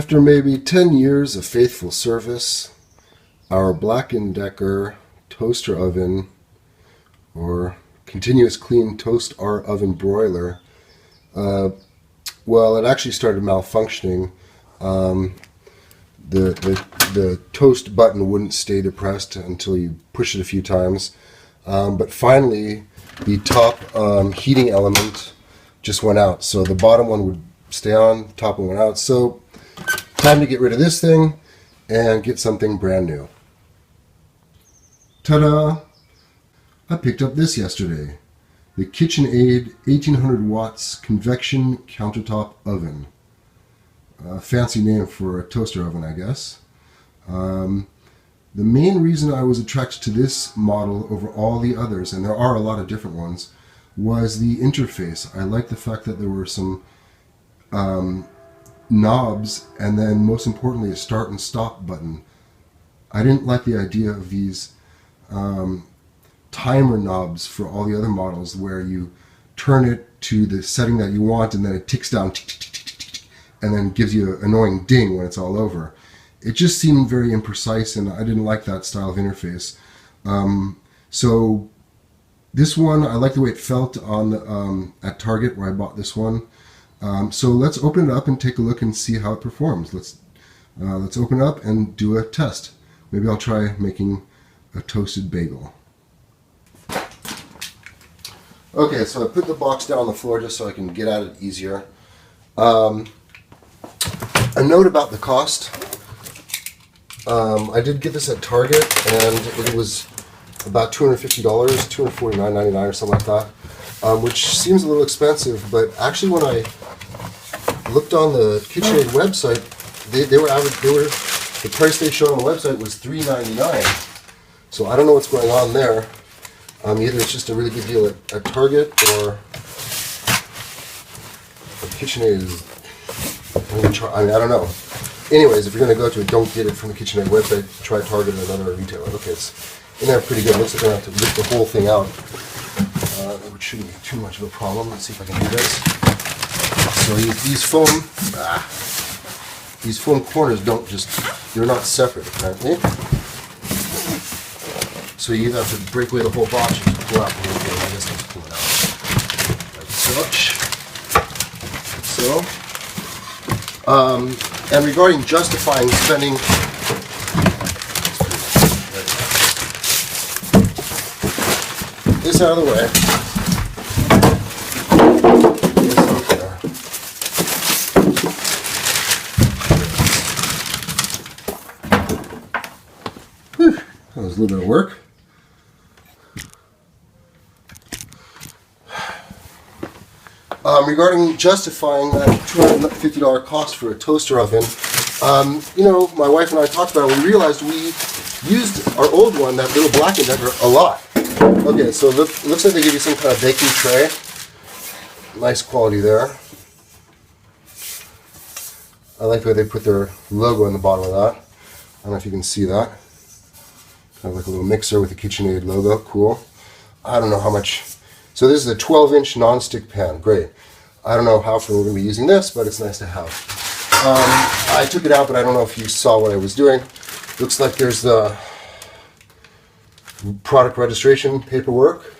After maybe 10 years of faithful service, our Black & Decker toaster oven, or continuous clean toast R oven broiler, well, it actually started malfunctioning. The toast button wouldn't stay depressed until you push it a few times. But finally, the top heating element just went out. So the bottom one would stay on, the top one went out. So time to get rid of this thing and get something brand new. Ta-da! I picked up this yesterday. The KitchenAid 1800 watts Convection Countertop Oven. Fancy name for a toaster oven, I guess. The main reason I was attracted to this model over all the others, and there are a lot of different ones, was the interface. I like the fact that there were some knobs, and then most importantly a start and stop button. I didn't like the idea of these timer knobs for all the other models where you turn it to the setting that you want and then it ticks down and then gives you an annoying ding when it's all over. It just seemed very imprecise, and I didn't like that style of interface. So this one, I like the way it felt on at Target where I bought this one. So let's open it up and take a look and see how it performs. Let's open it up and do a test. Maybe I'll try making a toasted bagel. Okay, so I put the box down on the floor just so I can get at it easier. A note about the cost. I did get this at Target, and it was about $250, $249.99 or something like that, which seems a little expensive, but actually when I looked on the KitchenAid website, the price they showed on the website was $3.99. So I don't know what's going on there. Either it's just a really good deal at Target, or KitchenAid is, I don't know. Anyways, if you're going to go to it, don't get it from the KitchenAid website. Try Target or another retailer. Okay, it's in there pretty good. Looks like I'm going to have to rip the whole thing out, which shouldn't be too much of a problem. Let's see if I can do this. So these foam corners they're not separate apparently. So you either have to break away the whole box or just pull out the whole thing. I guess let's pull it out. Like so. And regarding justifying spending, this out of the way. This out there. Whew, that was a little bit of work. Regarding justifying that $250 cost for a toaster oven, my wife and I talked about it. We realized we used our old one, that little Black & Decker, a lot. Okay, so it looks like they give you some kind of baking tray. Nice quality there. I like the way they put their logo in the bottom of that. I don't know if you can see that. Kind of like a little mixer with the KitchenAid logo. Cool. I don't know how much. So this is a 12-inch nonstick pan. Great. I don't know how often we're going to be using this, but it's nice to have. I took it out, but I don't know if you saw what I was doing. Looks like there's the product registration paperwork.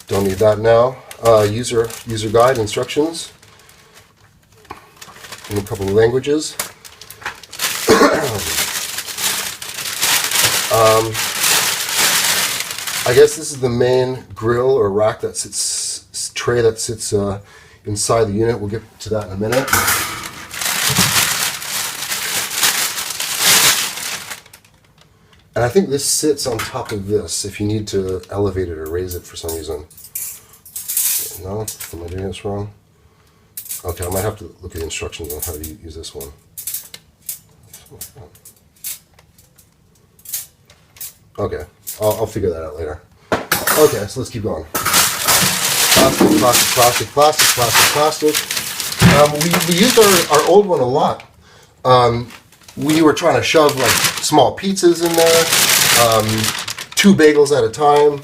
Don't need that now. User guide instructions in a couple of languages. I guess this is the main grill or rack that sits, tray that sits inside the unit. We'll get to that in a minute. And I think this sits on top of this if you need to elevate it or raise it for some reason. No? Am I doing this wrong? Okay, I might have to look at the instructions on how to use this one. Okay, I'll figure that out later. Okay, so let's keep going. Plastic. We used our old one a lot. We were trying to shove like small pizzas in there, 2 bagels at a time.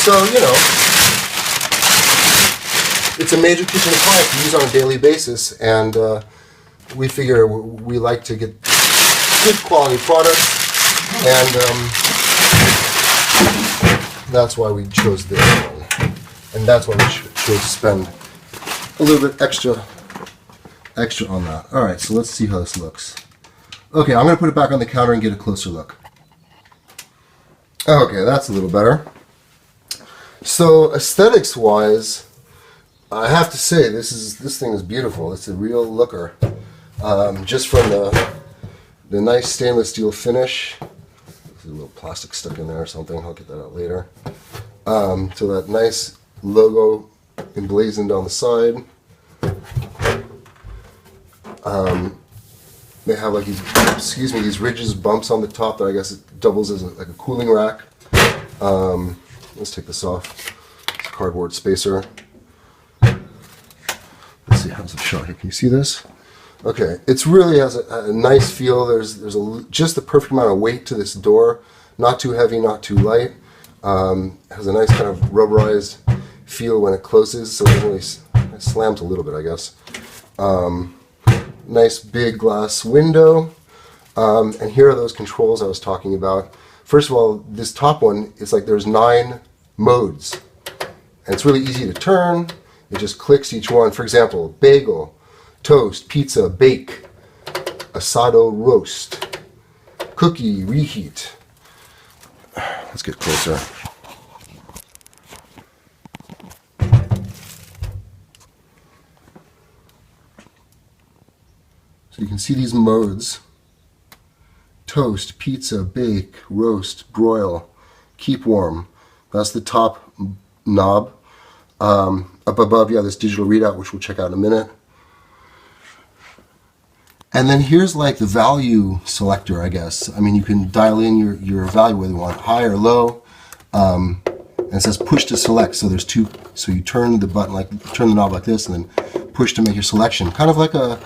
So, it's a major kitchen appliance we use on a daily basis, and we figure we like to get good quality products, and that's why we chose this one, and that's why we chose to spend a little bit extra on that. All right, so let's see how this looks. Okay, I'm going to put it back on the counter and get a closer look. Okay, that's a little better. So aesthetics wise, I have to say this thing is beautiful. It's a real looker. Just from the nice stainless steel finish. There's a little plastic stuck in there or something. I'll get that out later. So that nice logo emblazoned on the side. They have like these ridges, bumps on the top that I guess it doubles as like a cooling rack. Let's take this off. It's a cardboard spacer. Let's see, how's it shot here? Can you see this? Okay, it's really has a nice feel. There's just the perfect amount of weight to this door. Not too heavy, not too light. Has a nice kind of rubberized feel when it closes, so it really slams a little bit, I guess. Nice big glass window, and here are those controls I was talking about. First of all, this top one, it's like there's 9 modes, and it's really easy to turn. It just clicks each one. For example, bagel, toast, pizza, bake, asado, roast, cookie, reheat. Let's get closer. So you can see these modes: toast, pizza, bake, roast, broil, keep warm. That's the top knob. Up above, you have this digital readout, which we'll check out in a minute. And then here's like the value selector, I guess. I mean, you can dial in your value, whether you want high or low. And it says push to select. So there's 2. So you turn the knob like this, and then push to make your selection. Kind of like a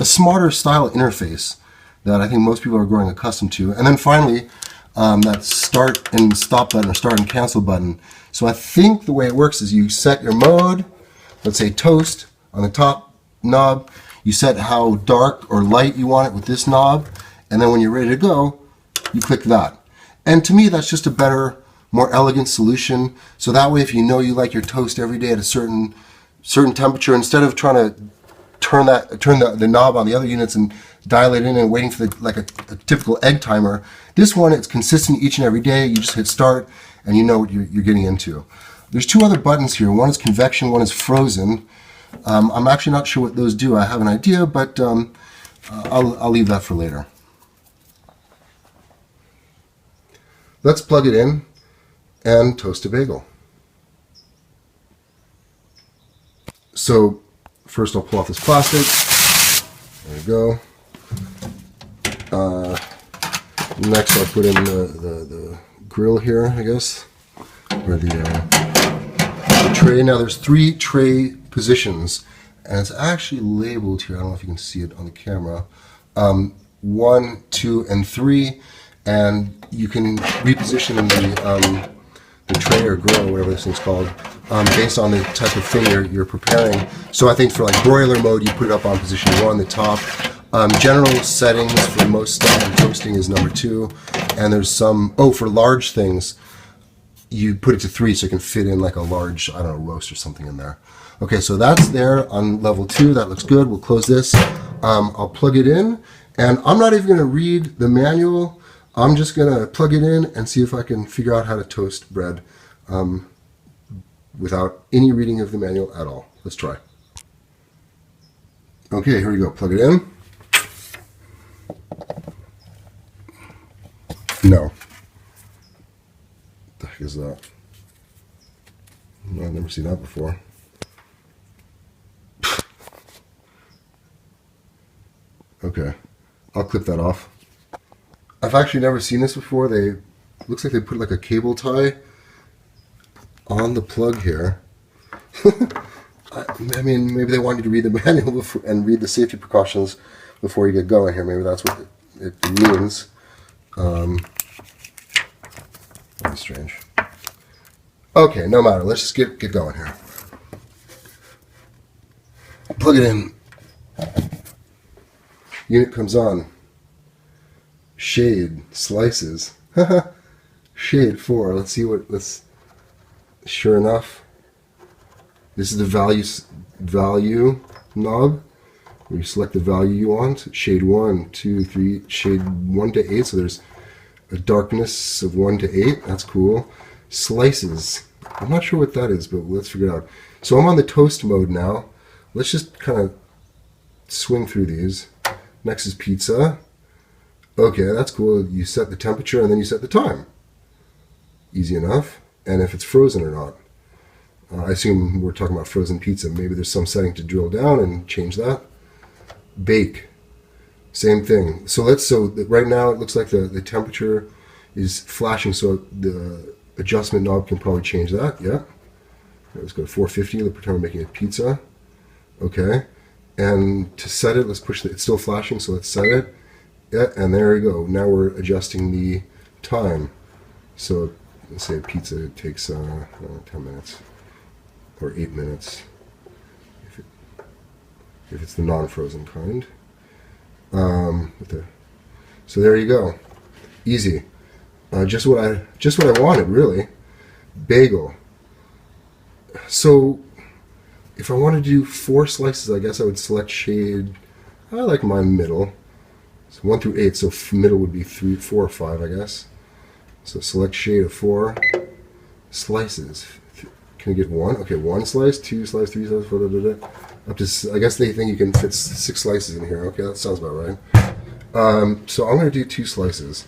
smarter style interface that I think most people are growing accustomed to. And then finally, that start and stop button, or start and cancel button. So I think the way it works is you set your mode, let's say toast, on the top knob. You set how dark or light you want it with this knob, and then when you're ready to go, you click that. And to me, that's just a better, more elegant solution. So that way, if you know you like your toast every day at a certain temperature, instead of trying to turn the knob on the other units and dial it in and waiting for a typical egg timer, this one, it's consistent each and every day. You just hit start, and you know what you're getting into. There's 2 other buttons here. One is convection, one is frozen. I'm actually not sure what those do. I have an idea, but I'll leave that for later. Let's plug it in and toast a bagel. So first I'll pull off this plastic. There we go. Next I'll put in the grill here, I guess, or the tray. Now there's 3 tray positions, and it's actually labeled here. I don't know if you can see it on the camera. 1, 2, and 3, and you can reposition the tray or grill, or whatever this thing's called, based on the type of thing you're preparing. So I think for like broiler mode, you put it up on position 1, the top. General settings for most stuff and toasting is number 2, and there's some, for large things, you put it to 3 so it can fit in like a large, I don't know, roast or something in there. Okay, so that's there on level 2. That looks good. We'll close this. I'll plug it in, and I'm not even going to read the manual. I'm just going to plug it in and see if I can figure out how to toast bread without any reading of the manual at all. Let's try. Okay, here we go. Plug it in. No. What the heck is that? I've never seen that before. Okay, I'll clip that off. I've actually never seen this before. Looks like they put like a cable tie on the plug here. I mean, maybe they want you to read the manual and read the safety precautions before you get going here. Maybe that's what it means. Very strange. Okay, no matter. Let's just get going here. Plug it in. Unit comes on. Shade, slices. Shade 4. Let's see what this. Sure enough, this is the value knob. Where you select the value you want. Shade 1, 2, 3, shade 1 to 8. So there's a darkness of 1 to 8. That's cool. Slices. I'm not sure what that is, but let's figure it out. So I'm on the toast mode now. Let's just kind of swing through these. Next is pizza. Okay, that's cool. You set the temperature and then you set the time. Easy enough. And if it's frozen or not. I assume we're talking about frozen pizza. Maybe there's some setting to drill down and change that. Bake. Same thing. So right now it looks like the temperature is flashing, so the adjustment knob can probably change that. Yeah. Let's go to 450. Let's pretend we're making a pizza. Okay. And to set it, let's push it's still flashing, so let's set it. Yeah, and there we go. Now we're adjusting the time. So let's say a pizza takes 10 minutes or 8 minutes if it's the non-frozen kind. So there you go. Easy. Just what I wanted, really. Bagel. So if I wanted to do 4 slices, I guess I would select shade. I like mine middle. So 1 through 8. So middle would be 3, 4, or 5, I guess. So select shade of 4 slices. Can I get 1? Okay, 1 slice, 2 slices, 3 slices, 4, up to. I guess they think you can fit 6 slices in here. Okay, that sounds about right. So I'm going to do 2 slices.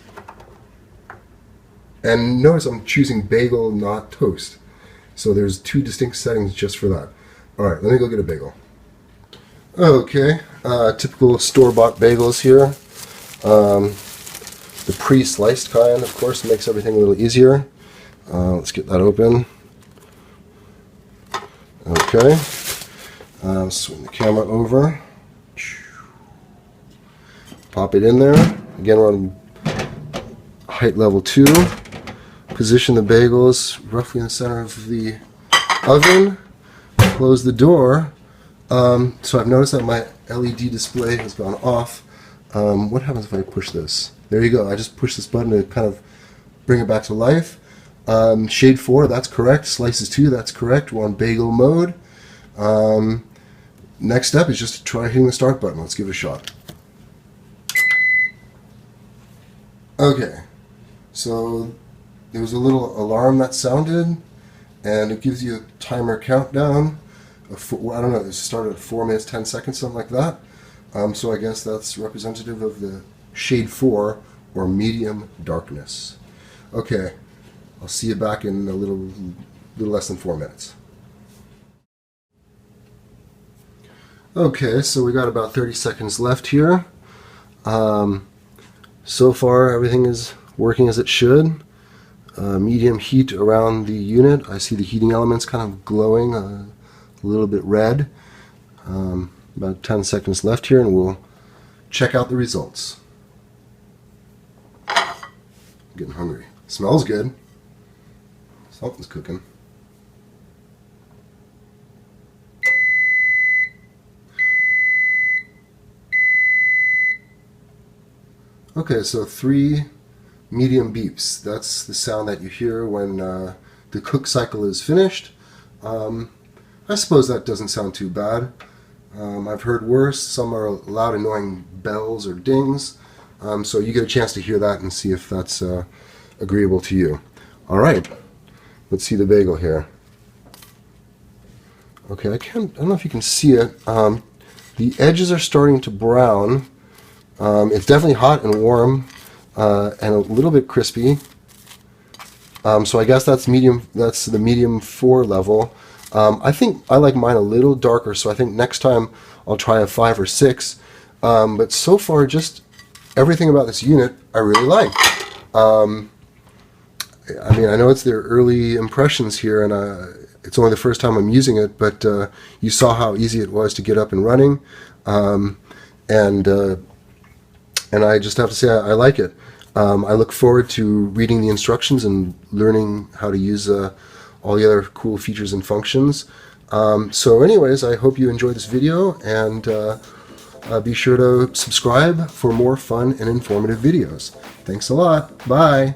And notice I'm choosing bagel, not toast. So there's 2 distinct settings just for that. All right, let me go get a bagel. Okay, typical store-bought bagels here. The pre-sliced kind, of course, makes everything a little easier. Let's get that open. Okay, swing the camera over. Pop it in there. Again, we're on height level 2. Position the bagels roughly in the center of the oven. Close the door. So I've noticed that my LED display has gone off. What happens if I push this? There you go. I just push this button to kind of bring it back to life. Shade 4, that's correct. Slices 2, that's correct. We're on bagel mode. Next step is just to try hitting the start button. Let's give it a shot. Okay, so there was a little alarm that sounded, and it gives you a timer countdown. I don't know, it started at 4 minutes, 10 seconds, something like that. So I guess that's representative of the shade 4, or medium darkness. Okay, I'll see you back in a little less than 4 minutes. Okay, so we got about 30 seconds left here. So far everything is working as it should. Medium heat around the unit. I see the heating elements kind of glowing a little bit red. About 10 seconds left here and we'll check out the results. I'm getting hungry. Smells good. Something's cooking. Okay, so 3 medium beeps. That's the sound that you hear when the cook cycle is finished. I suppose that doesn't sound too bad. I've heard worse. Some are loud, annoying bells or dings. So you get a chance to hear that and see if that's agreeable to you. All right, let's see the bagel here. Okay, I don't know if you can see it. The edges are starting to brown. It's definitely hot and warm and a little bit crispy. So I guess that's medium. That's the medium 4 level. I think I like mine a little darker, so I think next time I'll try a 5 or 6. But so far, just everything about this unit I really like. I mean, I know it's their early impressions here, and it's only the first time I'm using it, but you saw how easy it was to get up and running. And I just have to say I like it. I look forward to reading the instructions and learning how to use all the other cool features and functions. So anyways, I hope you enjoyed this video, and be sure to subscribe for more fun and informative videos. Thanks a lot. Bye.